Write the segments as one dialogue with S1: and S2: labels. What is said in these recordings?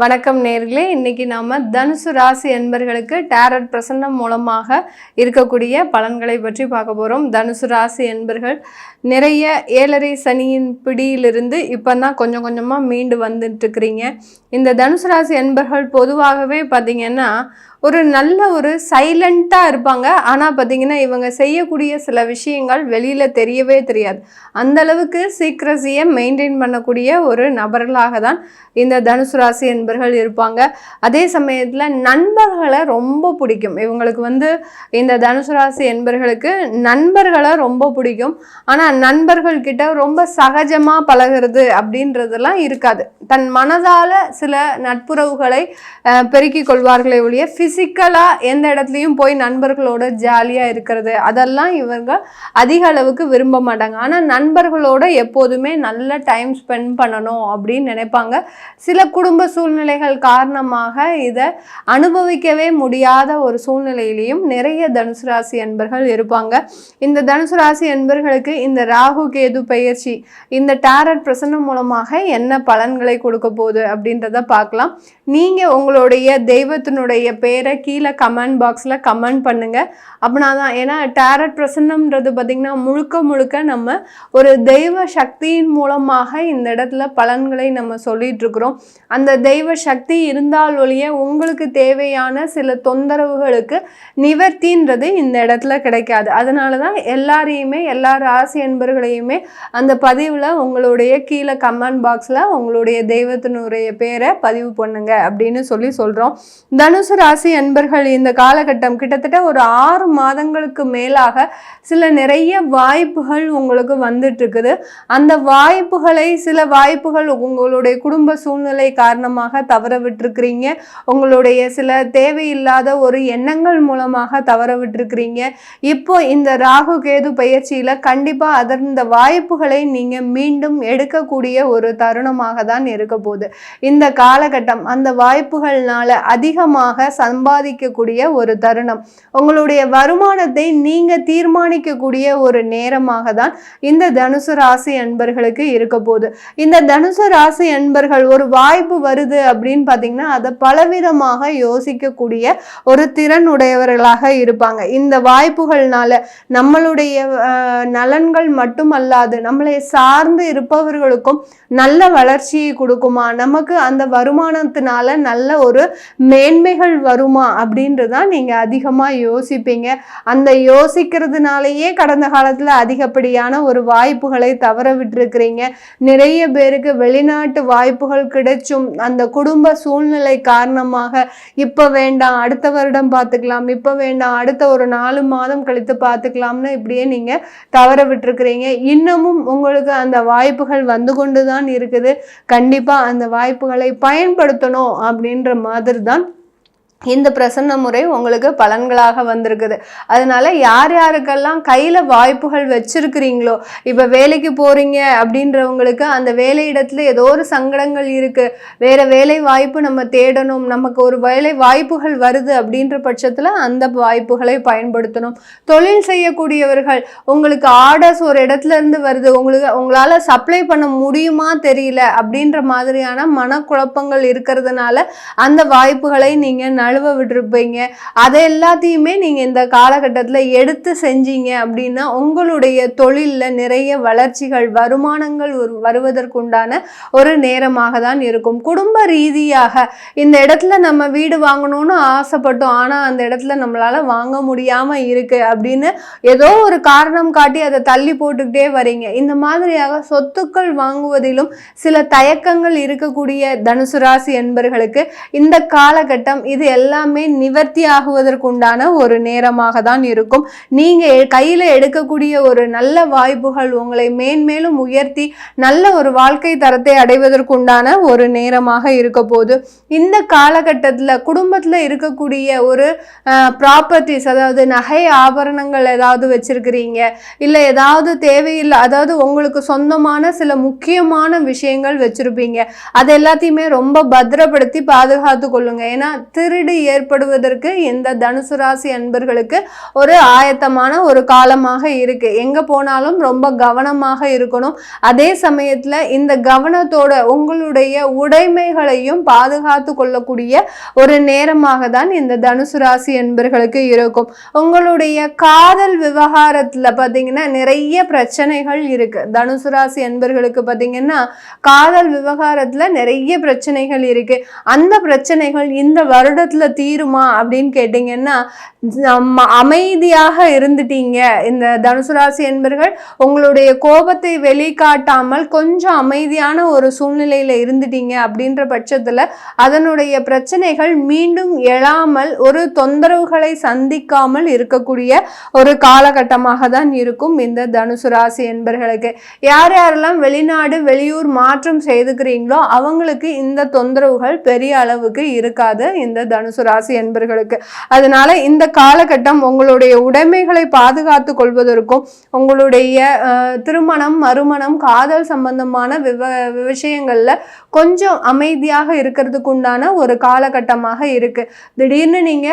S1: வணக்கம் நேர்களே. இன்னைக்கு நாம தனுசு ராசி என்பர்களுக்கு டேரட் பிரசன்னம் மூலமாக இருக்கக்கூடிய பலன்களை பற்றி பார்க்க போறோம். தனுசு ராசி என்பர்கள் நிறைய ஏழரை சனியின் பிடியிலிருந்து இப்பதான் கொஞ்சம் கொஞ்சமா மீண்டு வந்துட்டு இருக்கிறீங்க. இந்த தனுசு ராசி என்பர்கள் பொதுவாகவே பார்த்தீங்கன்னா ஒரு நல்ல ஒரு சைலண்ட்டாக இருப்பாங்க. ஆனால் பார்த்தீங்கன்னா இவங்க செய்யக்கூடிய சில விஷயங்கள் வெளியில் தெரியவே தெரியாது. அந்தளவுக்கு சீக்ரஸியை மெயின்டைன் பண்ணக்கூடிய ஒரு நபர்களாக தான் இந்த தனுசு ராசி என்பர்கள் இருப்பாங்க. அதே சமயத்தில் நண்பர்களை ரொம்ப பிடிக்கும் இவங்களுக்கு. இந்த தனுசு ராசி என்பர்களுக்கு நண்பர்களை ரொம்ப பிடிக்கும். ஆனால் நண்பர்கள்கிட்ட ரொம்ப சகஜமாக பழகிறது அப்படின்றதெல்லாம் இருக்காது. தன் மனதால் சில நட்புறவுகளை பெருக்கிக் கொள்வார்களே ஒழிய ஃபிசிக்கலாக எந்த இடத்துலையும் போய் நண்பர்களோட ஜாலியாக இருக்கிறது அதெல்லாம் இவங்க அதிக அளவுக்கு விரும்ப மாட்டாங்க. ஆனால் நண்பர்களோட எப்போதுமே நல்ல டைம் ஸ்பெண்ட் பண்ணணும் அப்படின்னு நினைப்பாங்க. சில குடும்ப சூழ்நிலைகள் காரணமாக இதை அனுபவிக்கவே முடியாத ஒரு சூழ்நிலையிலையும் நிறைய தனுசு ராசி என்பர்கள் இருப்பாங்க. இந்த தனுசு ராசி என்பர்களுக்கு இந்த ராகு கேது பெயர்ச்சி இந்த டேரட் பிரசன்னம் மூலமாக என்ன பலன்களை கொடுக்க போகுது அப்படின்றத பார்க்கலாம். நீங்கள் உங்களுடைய தெய்வத்தினுடைய பேரை கீழே கமெண்ட் பாக்ஸில் கமெண்ட் பண்ணுங்கள். அப்படின்னா தான், ஏன்னா டேரட் பிரசன்னம்ன்றது பார்த்திங்கன்னா முழுக்க நம்ம ஒரு தெய்வ சக்தியின் மூலமாக இந்த இடத்துல பலன்களை நம்ம சொல்லிட்டு இருக்கிறோம். அந்த தெய்வ சக்தி இருந்தால் ஒழிய உங்களுக்கு தேவையான சில தொந்தரவுகளுக்கு நிவர்த்தின்றது இந்த இடத்துல கிடைக்காது. அதனால தான் எல்லா ராசி என்பர்களையுமே அந்த பதிவில் உங்களுடைய கீழே கமெண்ட் பாக்ஸில் உங்களுடைய தெய்வத்தினுடைய பேரை பதிவு பண்ணுங்க அப்படின்னு சொல்கிறோம். தனுசு ராசி என்பர்கள் இந்த காலகட்டம் கிட்டத்தட்ட ஒரு 6 மாதங்களுக்கு மேலாக நிறைய வாய்ப்புகள் உங்களுக்கு வந்துட்டு இருக்குது. அந்த சில வாய்ப்புகள் உங்களுடைய குடும்ப சூழ்நிலை காரணமாக தவற விட்டுருக்கிறீங்க. உங்களுடைய சில தேவையில்லாத ஒரு எண்ணங்கள் மூலமாக தவற விட்டுருக்கிறீங்க. இப்போ இந்த ராகு கேது பயிற்சியில கண்டிப்பா இந்த வாய்ப்புகளை நீங்க மீண்டும் எடுக்கக்கூடிய ஒரு தருணமாக தான் இருக்க போகுது. இந்த காலகட்டம் அந்த வாய்ப்புகள்னால அதிகமாக சம்பாதிக்கக்கூடிய ஒரு தருணம். உங்களுடைய வருமானத்தை நீங்க தீர்மானிக்கக்கூடிய ஒரு நேரமாக தான் இந்த தனுசு ராசி அன்பர்களுக்கு இருக்க போகுது. இந்த தனுசு ராசி அன்பர்கள் ஒரு வாய்ப்பு வருது அப்படின்னு பார்த்தீங்கன்னா அதை பலவிதமாக யோசிக்கக்கூடிய ஒரு திறன் உடையவர்களாக இருப்பாங்க. இந்த வாய்ப்புகள்னால நம்மளுடைய நலன்கள் மட்டுமல்லாது நம்மளை சார்ந்து இருப்பவர்களுக்கும் நல்ல வளர்ச்சியை கொடுக்குமா, நமக்கு அந்த வருமானத்தினால நல்ல ஒரு மேன்மைகள் வருமா அப்படின்றதான் நீங்க அதிகமா யோசிப்பீங்க. அந்த யோசிக்கிறதுனாலேயே கடந்த காலத்துல அதிகப்படியான ஒரு வாய்ப்புகளை தவற விட்டுருக்கிறீங்க. நிறைய பேருக்கு வெளிநாட்டு வாய்ப்புகள் கிடைச்சும் அந்த குடும்ப சூழ்நிலை காரணமாக இப்ப வேண்டாம், அடுத்த வருடம் பார்த்துக்கலாம், இப்ப வேண்டாம், அடுத்த ஒரு 4 மாதம் கழித்து பார்த்துக்கலாம்னு இப்படியே நீங்க தவற விட்டுருக்கிறீங்க. இன்னமும் உங்களுக்கு அந்த வாய்ப்புகள் வந்து கொண்டுதான் இருக்குது. கண்டிப்பா அந்த வாய்ப்புகளை பயன்படுத்தணும் அப்படின்ற மாதிரி தான் இந்த பிரசன்ன முறை உங்களுக்கு பலன்களாக வந்திருக்குது. அதனால யாருக்கெல்லாம் கையில வாய்ப்புகள் வச்சிருக்கிறீங்களோ, இப்ப வேலைக்கு போறீங்க அப்படின்றவங்களுக்கு அந்த வேலையிடத்துல ஏதோ ஒரு சங்கடங்கள் இருக்கு, வேற வேலை வாய்ப்பு நம்ம தேடணும், நமக்கு ஒரு வேலை வாய்ப்புகள் வருது அப்படின்ற பட்சத்துல அந்த வாய்ப்புகளை பயன்படுத்தணும். தொழில் செய்யக்கூடியவர்கள் உங்களுக்கு ஆர்டர்ஸ் ஒரு இடத்துல இருந்து வருது, உங்களால சப்ளை பண்ண முடியுமா தெரியல அப்படின்ற மாதிரியான மனக்குழப்பங்கள் இருக்கிறதுனால அந்த வாய்ப்புகளை நீங்க நழுவ விட்டுருப்பீங்க. அதை எல்லாத்தையுமே நீங்க இந்த காலகட்டத்தில் எடுத்து செஞ்சீங்க அப்படின்னா உங்களுடைய தொழிலில் நிறைய வளர்ச்சிகள், வருமானங்கள் வருவதற்குண்டான ஒரு நேரமாக தான் இருக்கும். குடும்ப ரீதியாக இந்த இடத்துல நம்ம வீடு வாங்கணும்னு ஆசைப்பட்டோம், ஆனால் அந்த இடத்துல நம்மளால வாங்க முடியாம இருக்கு அப்படின்னு ஏதோ ஒரு காரணம் காட்டி அதை தள்ளி போட்டுக்கிட்டே வரீங்க. இந்த மாதிரியாக சொத்துக்கள் வாங்குவதிலும் சில தயக்கங்கள் இருக்கக்கூடிய தனுசு ராசி என்பர்களுக்கு இந்த காலகட்டம் இது எல்லாமே நிவர்த்தி ஆகுவதற்குண்டான ஒரு நேரமாக தான் இருக்கும். நீங்க கையில எடுக்கக்கூடிய ஒரு நல்ல வாய்ப்புகள் உங்களை மேன்மேலும் உயர்த்தி நல்ல ஒரு வாழ்க்கை தரத்தை அடைவதற்குண்டான ஒரு நேரமாக இருக்க போது. இந்த காலகட்டத்தில் குடும்பத்தில் இருக்கக்கூடிய ஒரு ப்ராப்பர்ட்டிஸ், அதாவது நகை ஆபரணங்கள் ஏதாவது வச்சிருக்கிறீங்க, இல்லை ஏதாவது தேவையில்லை, அதாவது உங்களுக்கு சொந்தமான சில முக்கியமான விஷயங்கள் வச்சிருப்பீங்க, அது எல்லாத்தையுமே ரொம்ப பத்திரப்படுத்தி பாதுகாத்து கொள்ளுங்க. ஏன்னா திருட முதலீடு ஏற்படுவதற்கு இந்த தனுசு ராசி அன்பர்களுக்கு ஒரு ஆயத்தமான ஒரு காலமாக இருக்கு. எங்க போனாலும் ரொம்ப கவனமாக இருக்கணும். அதே சமயத்துல இந்த கவனத்தோட உங்களுடைய உடைமைகளையும் பாதுகாத்து கொள்ளக்கூடிய ஒரு நேரமாக தான் இந்த தனுசு ராசி அன்பர்களுக்கு இருக்கும். உங்களுடைய காதல் விவகாரத்துல பாத்தீங்கன்னா நிறைய பிரச்சனைகள் இருக்கு. தனுசு ராசி அன்பர்களுக்கு பாத்தீங்கன்னா காதல் விவகாரத்துல நிறைய பிரச்சனைகள் இருக்கு. அந்த பிரச்சனைகள் இந்த வருடத்துல தீருமா அப்படின்னு கேட்டீங்கன்னா, அமைதியாக இருந்துட்டீங்க இந்த தனுசு ராசி என்பர்கள், உங்களுடைய கோபத்தை வெளிக்காட்டாமல் கொஞ்சம் அமைதியான ஒரு சூழ்நிலையில இருந்துட்டீங்க அப்படின்ற பட்சத்துல அதனுடைய பிரச்சனைகள் மீண்டும் எழாமல் ஒரு தொந்தரவுகளை சந்திக்காமல் இருக்கக்கூடிய ஒரு காலகட்டமாக தான் இருக்கும் இந்த தனுசு ராசி என்பர்களுக்கு. யார் யாரெல்லாம் வெளிநாடு வெளியூர் மாற்றம் செய்துக்கிறீங்களோ அவங்களுக்கு இந்த தொந்தரவுகள் பெரிய அளவுக்கு இருக்காது இந்த தனுசு ராசி என்பர்களுக்கு. அதனால இந்த காலகட்டம் உங்களுடைய உடைமைகளை பாதுகாத்து கொள்வதற்கும் உங்களுடைய திருமணம் மறுமணம் காதல் சம்பந்தமான விஷயங்கள்ல கொஞ்சம் அமைதியாக இருக்கிறதுக்கு உண்டான ஒரு காலகட்டமாக இருக்கு. திடீர்னு நீங்க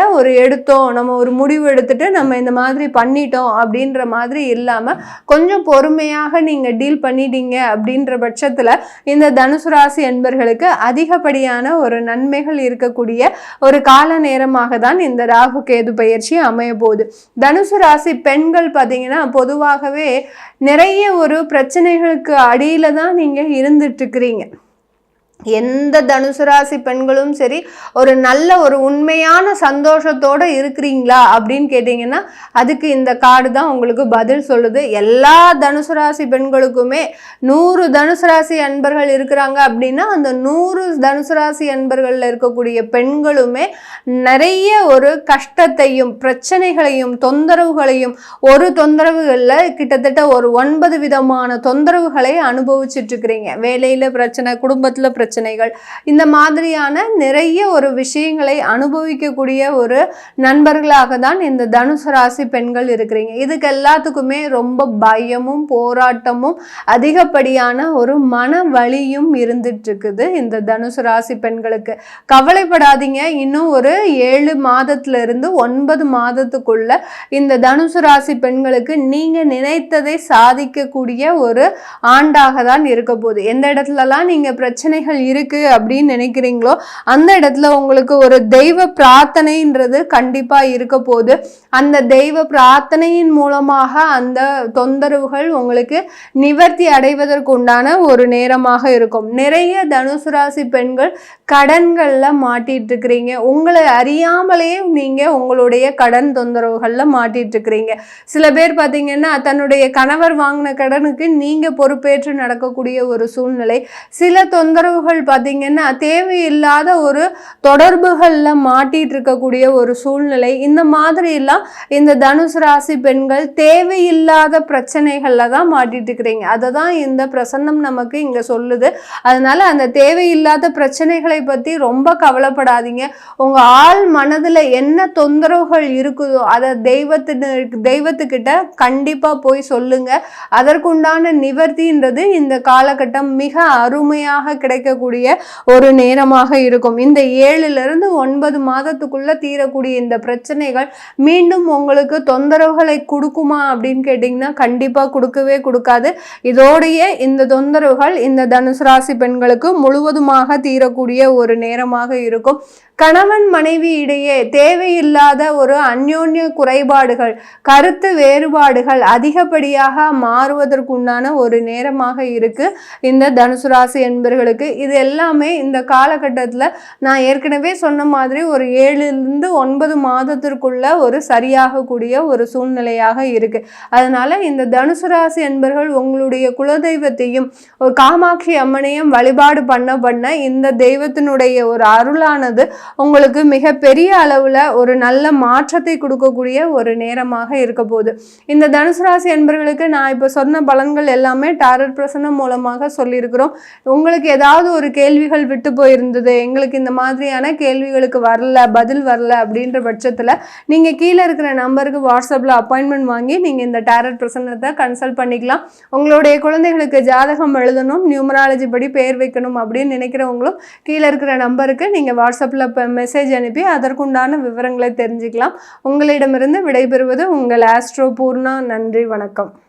S1: நம்ம ஒரு முடிவு எடுத்துட்டு நம்ம இந்த மாதிரி பண்ணிட்டோம் அப்படின்ற மாதிரி இல்லாம கொஞ்சம் பொறுமையாக நீங்க டீல் பண்ணிட்டீங்க அப்படின்ற பட்சத்துல இந்த தனுசு ராசி என்பர்களுக்கு அதிகப்படியான ஒரு நன்மைகள் இருக்கக்கூடிய ஒரு கால நேரமாக தான் இந்த ராகு கேது பயிற்சி அமைய போகுது. தனுசு ராசி பெண்கள் பார்த்தீங்கன்னா பொதுவாகவே நிறைய ஒரு பிரச்சனைகளுக்கு அடியில தான் நீங்க இருந்துட்டு இருக்கிறீங்க. எந்த தனுசு ராசி பெண்களும் சரி ஒரு நல்ல ஒரு உண்மையான சந்தோஷத்தோட இருக்கிறீங்களா அப்படின்னு கேட்டீங்கன்னா அதுக்கு இந்த கார்டு தான் உங்களுக்கு பதில் சொல்லுது. எல்லா தனுசு ராசி பெண்களுக்குமே 100 தனுசு ராசி அன்பர்கள் இருக்கிறாங்க அப்படின்னா அந்த 100 தனுசு ராசி அன்பர்கள்ல இருக்கக்கூடிய பெண்களுமே நிறைய ஒரு கஷ்டத்தையும் பிரச்சனைகளையும் தொந்தரவுகளையும் ஒரு தொந்தரவுகள்ல கிட்டத்தட்ட ஒரு 9 விதமான தொந்தரவுகளை அனுபவிச்சுட்டு இருக்கிறீங்க. வேலையில பிரச்சனை, குடும்பத்துல பிரச்சனைகள், இந்த மாதிரியான நிறைய ஒரு விஷயங்களை அனுபவிக்கக்கூடிய ஒரு நண்பர்களாக தான் இந்த தனுசு ராசி பெண்கள் இருக்கிறீங்க. இதுக்கு எல்லாத்துக்குமே ரொம்ப பயமும் போராட்டமும் அதிகப்படியான ஒரு மன வலியும் இருந்துட்டு இருக்குது இந்த தனுசு ராசி பெண்களுக்கு. கவலைப்படாதீங்க, இன்னும் ஒரு 7 மாதத்துல இருந்து 9 மாதத்துக்குள்ள இந்த தனுசு ராசி பெண்களுக்கு நீங்க நினைத்ததை சாதிக்கக்கூடிய ஒரு ஆண்டாக தான் இருக்க போகுது. எந்த இடத்துலலாம் நீங்க பிரச்சனைகள் இருக்கு அப்படின்னு நினைக்கிறீங்களோ அந்த இடத்துல உங்களுக்கு ஒரு தெய்வ பிரார்த்தனைன்றது கண்டிப்பா இருக்க போகுது. அந்த தெய்வ பிரார்த்தனையின் மூலமாக அந்த தொந்தரவுகள் உங்களுக்கு நிவர்த்தி அடைவதற்கு உண்டான ஒரு நேரமாக இருக்கும். நிறைய தனுசு ராசி பெண்கள் கடன்கள்ல மாட்டிட்டு இருக்கிறீங்க. உங்களை அறியாமலேயே நீங்க உங்களுடைய கடன் தொந்தரவுகள்ல மாட்டிட்டு இருக்கிறீங்க. சில பேர் பாத்தீங்கன்னா தன்னுடைய கணவர் வாங்கின கடனுக்கு நீங்க பொறுப்பேற்று நடக்கக்கூடிய ஒரு சூழ்நிலை. சில தொந்தரவுகள் பாத்தீங்கன்னா தேவையில்லாத ஒரு தொடர்புகள்ல மாட்டிட்டு இருக்கக்கூடிய ஒரு சூழ்நிலை. இந்த மாதிரி எல்லாம் இந்த தனுசு ராசி பெண்கள் தேவையில்லாத பிரச்சனைகள்ல தான் மாட்டிட்டு இருக்கிறீங்க. அதை தான் இந்த பிரசன்னம் நமக்கு இங்க சொல்லுது. அதனால அந்த தேவையில்லாத பிரச்சனைகளை பத்தி ரொம்ப கவலைப்படாதீங்க. உங்க ஆள் மனதுல என்ன தொந்தரவுகள் இருக்குதோ அதை தெய்வத்துக்கிட்ட கண்டிப்பா போய் சொல்லுங்க. அதற்குண்டான நிவர்த்தின்றது இந்த காலகட்டம் மிக அருமையாக கிடைக்கக்கூடிய ஒரு நேரமாக இருக்கும். இந்த 7 இருந்து 9 மாதத்துக்குள்ள தீரக்கூடிய இந்த பிரச்சனைகள் மீண்டும் உங்களுக்கு தொந்தரவுகளை கொடுக்குமா அப்படின்னு கேட்டீங்கன்னா கண்டிப்பா கொடுக்கவே கொடுக்காது. இதோடைய இந்த தொந்தரவுகள் இந்த தனுசு ராசி பெண்களுக்கு முழுவதுமாக தீரக்கூடிய ஒரு நேரமாக இருக்கும். கணவன் மனைவி இடையே தேவையில்லாத ஒரு அந்யோன்ய குறைபாடுகள், கருத்து வேறுபாடுகள் அதிகப்படியாக மாறுவதற்குண்டான ஒரு நேரமாக இருக்கு இந்த தனுசு ராசி என்பர்களுக்கு. இது எல்லாமே இந்த காலகட்டத்தில் நான் ஏற்கனவே சொன்ன மாதிரி ஒரு 7 இருந்து 9 மாதத்திற்குள்ள ஒரு சரியாகக்கூடிய ஒரு சூழ்நிலையாக இருக்கு. அதனால இந்த தனுசு ராசி என்பர்கள் உங்களுடைய குலதெய்வத்தையும் ஒரு காமாட்சி அம்மனையும் வழிபாடு பண்ண இந்த தெய்வத்தினுடைய ஒரு அருளானது உங்களுக்கு மிக பெரிய அளவுல ஒரு நல்ல மாற்றத்தை கொடுக்கக்கூடிய ஒரு நேரமாக இருக்க போகுது. இந்த தனுசு ராசி என்பர்களுக்கு நான் இப்ப சொன்ன பலன்கள் எல்லாமே டாரட் பிரசன்னம் மூலமாக சொல்லியிருக்கிறோம். உங்களுக்கு ஏதாவது ஒரு கேள்விகள் விட்டு போயிருந்தது, எங்களுக்கு இந்த மாதிரியான கேள்விகளுக்கு பதில் வரல அப்படின்ற பட்சத்துல நீங்க கீழே இருக்கிற நம்பருக்கு வாட்ஸ்அப்ல அப்பாயின்மெண்ட் வாங்கி நீங்க இந்த டாரட் பிரசன்னத்தை கன்சல்ட் பண்ணிக்கலாம். உங்களுடைய குழந்தைகளுக்கு ஜாதகம் எழுதணும், நியூமராலஜி படி பெயர் வைக்கணும் அப்படின்னு நினைக்கிறவங்களும் கீழே இருக்கிற நம்பருக்கு நீங்க வாட்ஸ்அப்ல மெசேஜ் அனுப்பி அதற்குண்டான விவரங்களை தெரிஞ்சுக்கலாம். உங்களிடமிருந்து விடைபெறுவது உங்கள் ஆஸ்ட்ரோ பூர்ணா. நன்றி, வணக்கம்.